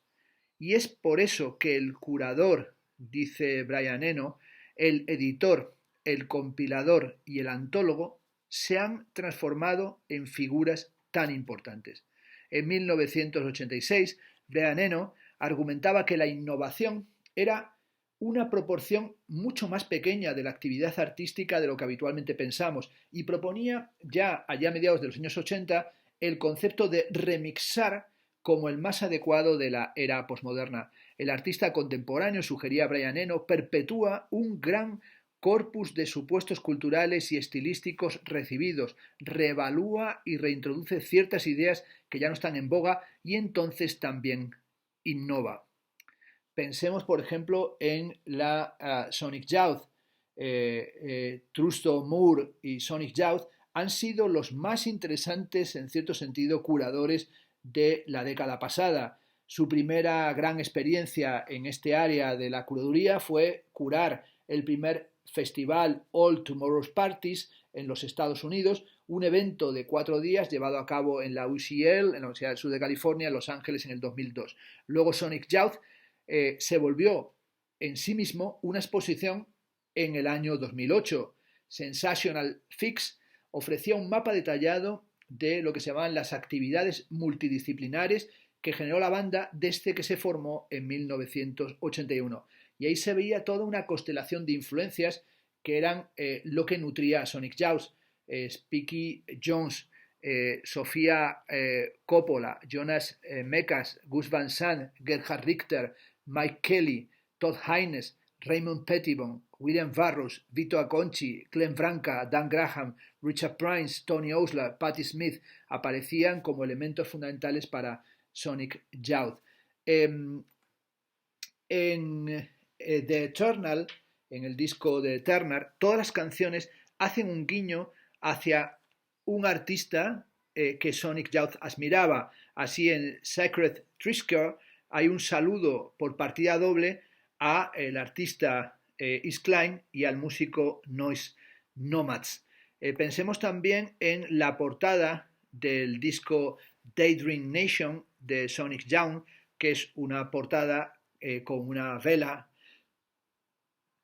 Y es por eso que el curador, dice Brian Eno, el editor, el compilador y el antólogo se han transformado en figuras tan importantes. En 1986, Brian Eno argumentaba que la innovación era una proporción mucho más pequeña de la actividad artística de lo que habitualmente pensamos, y proponía ya allá a mediados de los años 80 el concepto de remixar como el más adecuado de la era posmoderna. El artista contemporáneo, sugería Brian Eno, perpetúa un gran corpus de supuestos culturales y estilísticos recibidos, reevalúa y reintroduce ciertas ideas que ya no están en boga y entonces también innova. Pensemos, por ejemplo, en la Sonic Youth. Trusto Moore y Sonic Youth han sido los más interesantes, en cierto sentido, curadores de la década pasada. Su primera gran experiencia en este área de la curaduría fue curar el primer festival All Tomorrow's Parties en los Estados Unidos, un evento de 4 días llevado a cabo en la UCL, en la Universidad del Sur de California, en Los Ángeles, en el 2002. Luego Sonic Youth se volvió en sí mismo una exposición en el año 2008. Sensational Fix ofrecía un mapa detallado de lo que se llamaban las actividades multidisciplinares que generó la banda desde que se formó en 1981. Y ahí se veía toda una constelación de influencias que eran lo que nutría a Sonic Youth. Spike Jonze, Sofía Coppola, Jonas Mekas, Gus Van Sant, Gerhard Richter, Mike Kelly, Todd Haynes, Raymond Pettibon, William Burroughs, Vito Acconci, Glenn Branca, Dan Graham, Richard Price, Tony Osler, Patti Smith aparecían como elementos fundamentales para Sonic Youth. En The Eternal, en el disco de Turner, todas las canciones hacen un guiño hacia un artista que Sonic Youth admiraba. Así en Sacred Trickster hay un saludo por partida doble a el artista Yves Klein y al músico Noise Nomads. Pensemos también en la portada del disco Daydream Nation de Sonic Youth, que es una portada con una vela,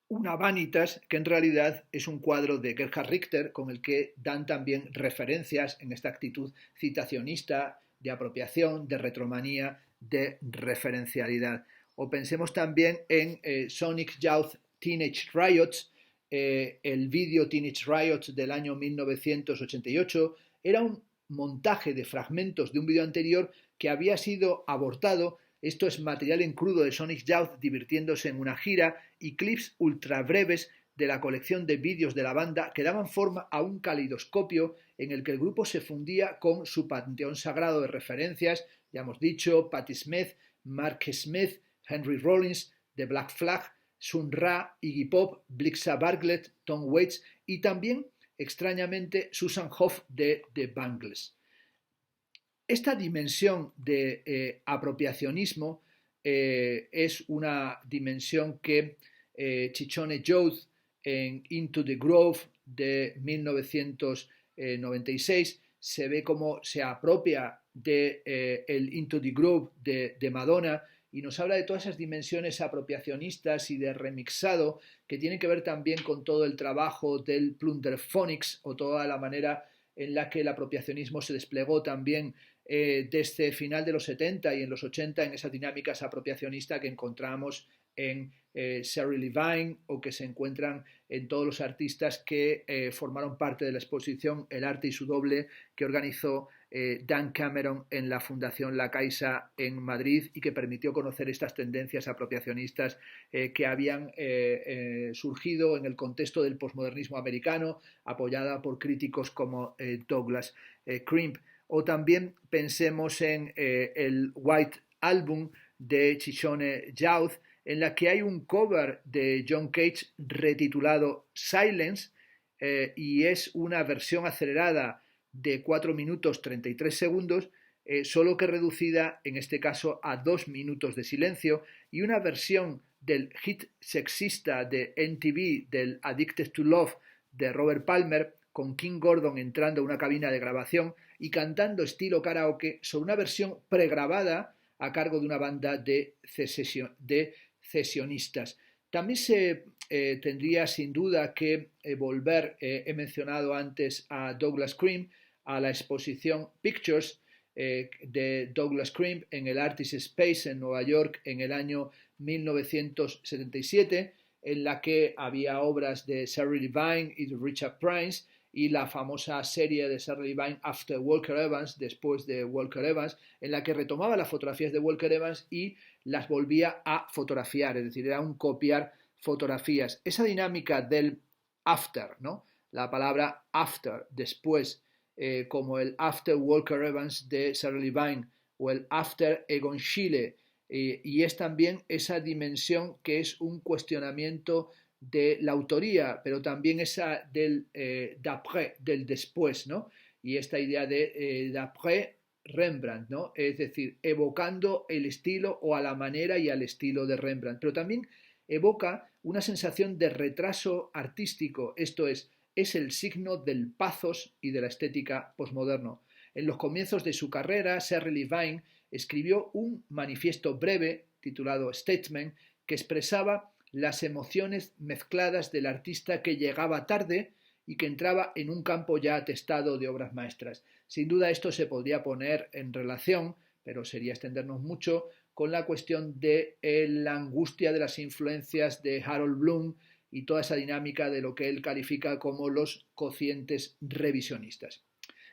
una vanitas, que en realidad es un cuadro de Gerhard Richter con el que dan también referencias en esta actitud citacionista, de apropiación, de retromanía, de referencialidad. O pensemos también en Sonic Youth Teenage Riots. El vídeo Teenage Riots del año 1988 era un montaje de fragmentos de un vídeo anterior que había sido abortado. Esto es material en crudo de Sonic Youth divirtiéndose en una gira y clips ultra breves de la colección de vídeos de la banda que daban forma a un caleidoscopio en el que el grupo se fundía con su panteón sagrado de referencias, ya hemos dicho, Patti Smith, Mark Smith, Henry Rollins, The Black Flag, Sun Ra, Iggy Pop, Blixa Bartlett, Tom Waits y también, extrañamente, Susan Hoff de The Bangles. Esta dimensión de apropiacionismo es una dimensión que Chichone Youth en Into the Grove de 1996 se ve como se apropia de el Into the Grove de Madonna y nos habla de todas esas dimensiones apropiacionistas y de remixado que tienen que ver también con todo el trabajo del Plunderphonics o toda la manera en la que el apropiacionismo se desplegó también desde final de los 70 y en los 80 en esas dinámicas apropiacionistas que encontramos en Sherry Levine o que se encuentran en todos los artistas que formaron parte de la exposición El arte y su doble que organizó Dan Cameron en la Fundación La Caixa en Madrid y que permitió conocer estas tendencias apropiacionistas que habían surgido en el contexto del posmodernismo americano, apoyada por críticos como Douglas Crimp. O también pensemos en el White Album de Chichone Youth, en la que hay un cover de John Cage retitulado Silence y es una versión acelerada de 4 minutos 33 segundos, solo que reducida en este caso a 2 minutos de silencio, y una versión del hit sexista de MTV del Addicted to Love de Robert Palmer, con King Gordon entrando a una cabina de grabación y cantando estilo karaoke sobre una versión pregrabada a cargo de una banda de sesionistas. También se tendría sin duda que volver, he mencionado antes a Douglas Crimp, a la exposición Pictures de Douglas Crimp en el Artist Space en Nueva York en el año 1977, en la que había obras de Sherry Levine y de Richard Price y la famosa serie de Shirley Vine After Walker Evans, después de Walker Evans, en la que retomaba las fotografías de Walker Evans y las volvía a fotografiar, es decir, era un copiar fotografías. Esa dinámica del after, ¿no? La palabra after, después, como el After Walker Evans de Shirley Vine o el After Egon Schiele, y es también esa dimensión que es un cuestionamiento de la autoría, pero también esa del d'après, del después, ¿no? Y esta idea de d'après Rembrandt, ¿no? Es decir, evocando el estilo o a la manera y al estilo de Rembrandt, pero también evoca una sensación de retraso artístico, esto es el signo del pathos y de la estética posmoderno. En los comienzos de su carrera, Shirley Vine escribió un manifiesto breve titulado Statement que expresaba las emociones mezcladas del artista que llegaba tarde y que entraba en un campo ya atestado de obras maestras. Sin duda esto se podría poner en relación, pero sería extendernos mucho, con la cuestión de la angustia de las influencias de Harold Bloom y toda esa dinámica de lo que él califica como los cocientes revisionistas.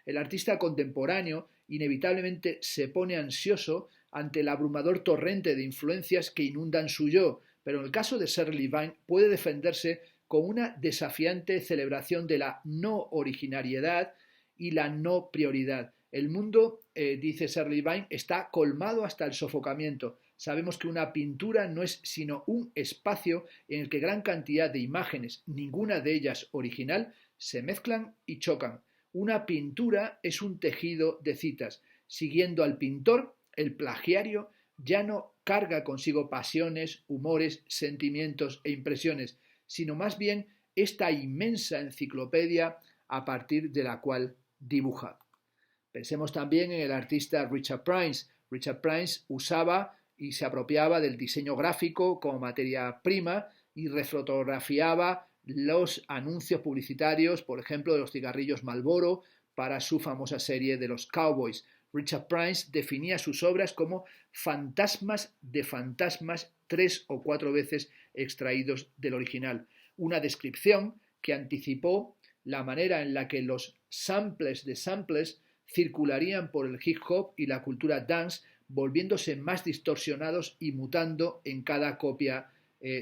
El artista contemporáneo inevitablemente se pone ansioso ante el abrumador torrente de influencias que inundan su yo, pero en el caso de Shirley Vine puede defenderse con una desafiante celebración de la no originariedad y la no prioridad. El mundo, dice Shirley Vine, está colmado hasta el sofocamiento. Sabemos que una pintura no es sino un espacio en el que gran cantidad de imágenes, ninguna de ellas original, se mezclan y chocan. Una pintura es un tejido de citas. Siguiendo al pintor, el plagiario ya no carga consigo pasiones, humores, sentimientos e impresiones, sino más bien esta inmensa enciclopedia a partir de la cual dibuja. Pensemos también en el artista Richard Price. Richard Price usaba y se apropiaba del diseño gráfico como materia prima y refotografiaba los anuncios publicitarios, por ejemplo, de los cigarrillos Marlboro para su famosa serie de los Cowboys. Richard Price definía sus obras como fantasmas de fantasmas 3 o 4 veces extraídos del original. Una descripción que anticipó la manera en la que los samples de samples circularían por el hip hop y la cultura dance, volviéndose más distorsionados y mutando en cada copia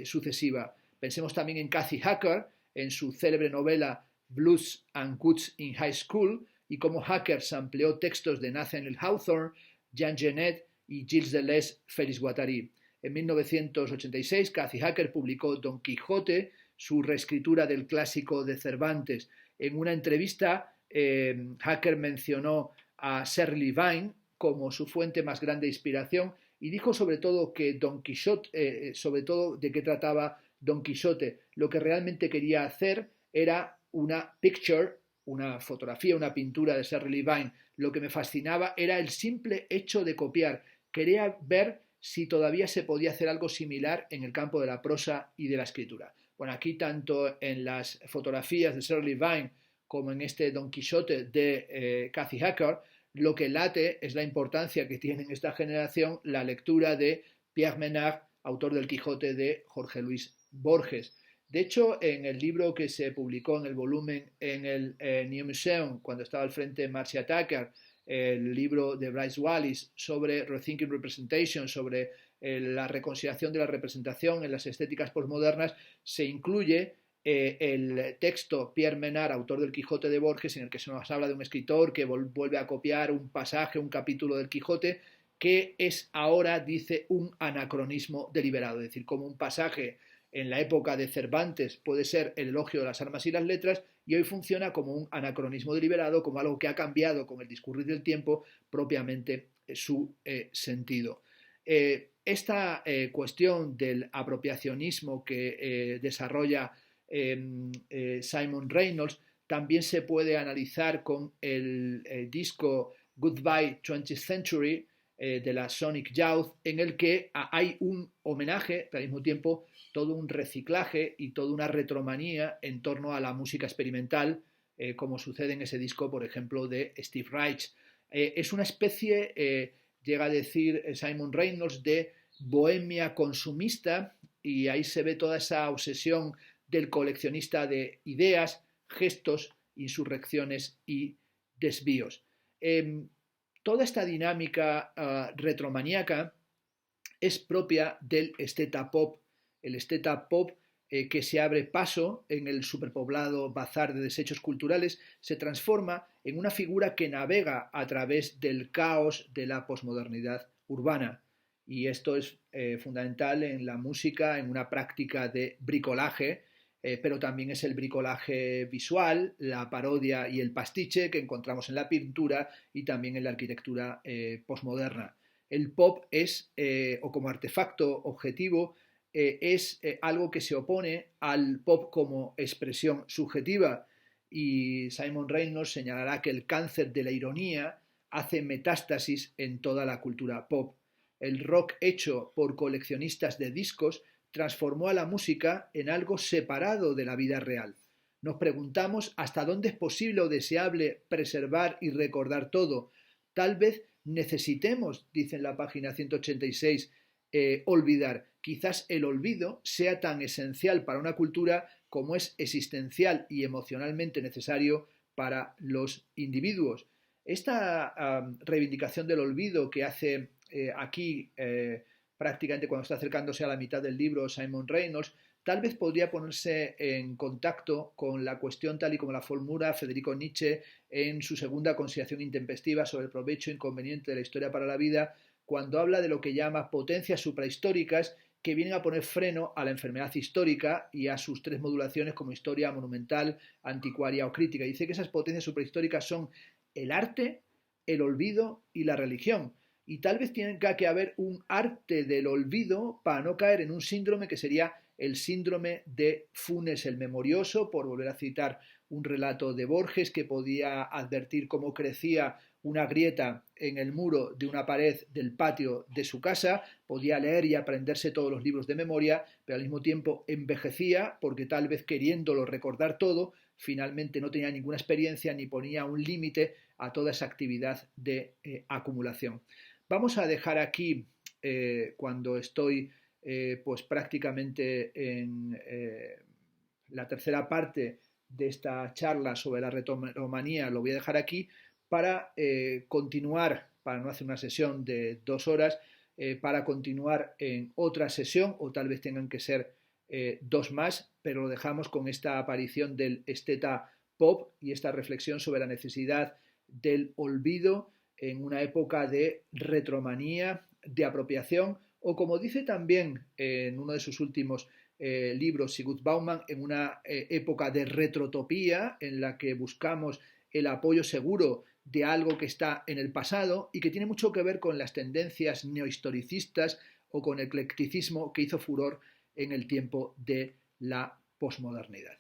sucesiva. Pensemos también en Cathy Hacker, en su célebre novela Blues and Goods in High School, y cómo Hacker sampleó textos de Nathaniel Hawthorne, Jean Genet y Gilles Deleuze, Félix Guattari. En 1986, Cathy Hacker publicó Don Quijote, su reescritura del clásico de Cervantes. En una entrevista, Hacker mencionó a Shirley Vine como su fuente más grande de inspiración y dijo sobre todo que Don Quijote, sobre todo de qué trataba Don Quijote, lo que realmente quería hacer era una picture, una fotografía, una pintura de Shirley Vine. Lo que me fascinaba era el simple hecho de copiar. Quería ver si todavía se podía hacer algo similar en el campo de la prosa y de la escritura. Bueno, aquí tanto en las fotografías de Shirley Vine como en este Don Quijote de Cathy Hacker, lo que late es la importancia que tiene en esta generación la lectura de Pierre Menard, autor del Quijote de Jorge Luis Borges. De hecho, en el libro que se publicó en el volumen en el New Museum, cuando estaba al frente Marcia Tucker, el libro de Bryce Wallis sobre Rethinking Representation, sobre la reconsideración de la representación en las estéticas postmodernas, se incluye el texto Pierre Menard, autor del Quijote de Borges, en el que se nos habla de un escritor que vuelve a copiar un pasaje, un capítulo del Quijote, que es ahora, dice, un anacronismo deliberado, es decir, como un pasaje en la época de Cervantes puede ser el elogio de las armas y las letras, y hoy funciona como un anacronismo deliberado, como algo que ha cambiado con el discurrir del tiempo propiamente su sentido. Esta cuestión del apropiacionismo que desarrolla Simon Reynolds también se puede analizar con el disco Goodbye 20th Century de la Sonic Youth, en el que hay un homenaje, pero al mismo tiempo todo un reciclaje y toda una retromanía en torno a la música experimental, como sucede en ese disco, por ejemplo, de Steve Reich. Es una especie, llega a decir Simon Reynolds, de bohemia consumista, y ahí se ve toda esa obsesión del coleccionista de ideas, gestos insurrecciones y desvíos. Toda esta dinámica retromaníaca es propia del esteta pop. El esteta pop que se abre paso en el superpoblado bazar de desechos culturales se transforma en una figura que navega a través del caos de la posmodernidad urbana. Y esto es fundamental en la música, en una práctica de bricolaje, pero también es el bricolaje visual, la parodia y el pastiche que encontramos en la pintura y también en la arquitectura posmoderna. El pop es, o como artefacto objetivo, es algo que se opone al pop como expresión subjetiva, y Simon Reynolds señalará que el cáncer de la ironía hace metástasis en toda la cultura pop. El rock hecho por coleccionistas de discos transformó a la música en algo separado de la vida real. Nos preguntamos hasta dónde es posible o deseable preservar y recordar todo. Tal vez necesitemos, dice en la página 186, olvidar. Quizás el olvido sea tan esencial para una cultura como es existencial y emocionalmente necesario para los individuos. Esta reivindicación del olvido que hace aquí prácticamente cuando está acercándose a la mitad del libro Simon Reynolds, tal vez podría ponerse en contacto con la cuestión tal y como la formula Federico Nietzsche en su segunda consideración intempestiva sobre el provecho inconveniente de la historia para la vida, cuando habla de lo que llama potencias suprahistóricas que vienen a poner freno a la enfermedad histórica y a sus tres modulaciones como historia monumental, anticuaria o crítica. Dice que esas potencias suprahistóricas son el arte, el olvido y la religión. Y tal vez tiene que haber un arte del olvido para no caer en un síndrome que sería el síndrome de Funes el Memorioso, por volver a citar un relato de Borges que podía advertir cómo crecía una grieta en el muro de una pared del patio de su casa, podía leer y aprenderse todos los libros de memoria, pero al mismo tiempo envejecía porque tal vez queriéndolo recordar todo, finalmente no tenía ninguna experiencia ni ponía un límite a toda esa actividad de acumulación. Vamos a dejar aquí, cuando estoy pues prácticamente en la tercera parte de esta charla sobre la retromanía, lo voy a dejar aquí para continuar, para no hacer una sesión de 2 horas, para continuar en otra sesión, o tal vez tengan que ser 2 más, pero lo dejamos con esta aparición del esteta pop y esta reflexión sobre la necesidad del olvido en una época de retromanía, de apropiación, o como dice también en uno de sus últimos libros Sigurd Baumann, en una época de retrotopía en la que buscamos el apoyo seguro de algo que está en el pasado y que tiene mucho que ver con las tendencias neohistoricistas o con el eclecticismo que hizo furor en el tiempo de la posmodernidad.